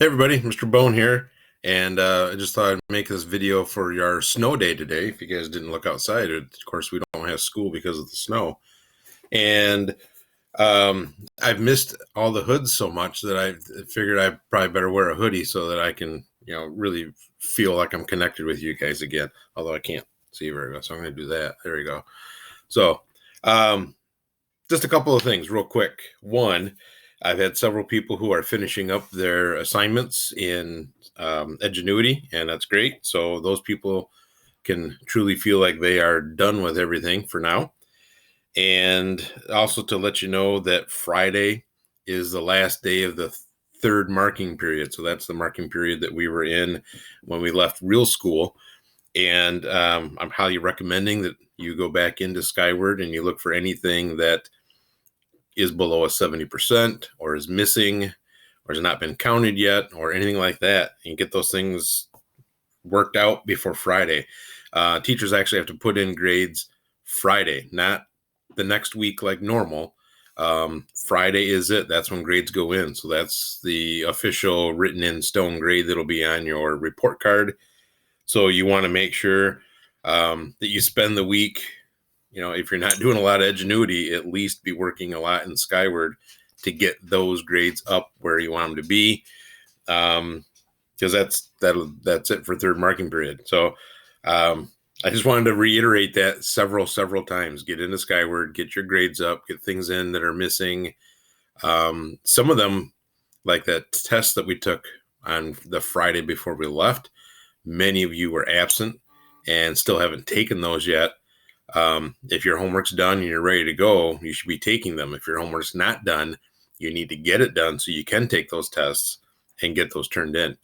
Hey everybody, Mr. Bone here, and I just thought I'd make this video for our snow day today. If you guys didn't look outside, of course we don't have school because of the snow, and I've missed all the hoods so much that I figured I probably better wear a hoodie so that I can, really feel like I'm connected with you guys again. Although I can't see very well, so I'm going to do that. There we go. So, um, just a couple of things real quick. One, I've had several people who are finishing up their assignments in Edgenuity, and that's great. So those people can truly feel like they are done with everything for now. And also to let you know that Friday is the last day of the third marking period. So that's the marking period that we were in when we left real school. And I'm highly recommending that you go back into Skyward and you look for anything that is below a 70% or is missing or has not been counted yet or anything like that, and get those things worked out before Friday. Teachers actually have to put in grades Friday, not the next week like normal. Friday is it. That's when grades go in. So that's the official written in stone grade that'll be on your report card. So you want to make sure that you spend the week, if you're not doing a lot of Edgenuity, at least be working a lot in Skyward to get those grades up where you want them to be. Because that's it for third marking period. So I just wanted to reiterate that several times. Get into Skyward, get your grades up, get things in that are missing. Some of them, like that test that we took on the Friday before we left, many of you were absent and still haven't taken those yet. If your homework's done and you're ready to go, you should be taking them. If your homework's not done, you need to get it done so you can take those tests and get those turned in.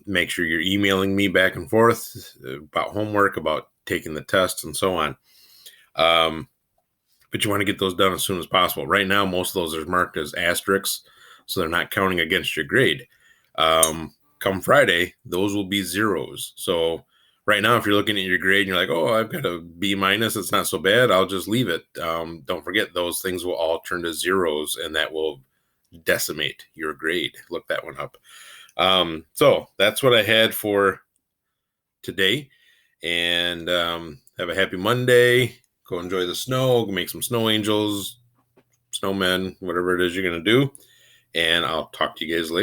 Make sure you're emailing me back and forth about homework, about taking the tests, and so on. But you want to get those done as soon as possible. Right now, most of those are marked as asterisks, so they're not counting against your grade. Come Friday, those will be zeros. So right now, if you're looking at your grade and you're like, oh, I've got a B minus, it's not so bad, I'll just leave it. Don't forget, those things will all turn to zeros, and that will decimate your grade. Look that one up. So that's what I had for today. And have a happy Monday. Go enjoy the snow. Go make some snow angels, snowmen, whatever it is you're going to do. And I'll talk to you guys later.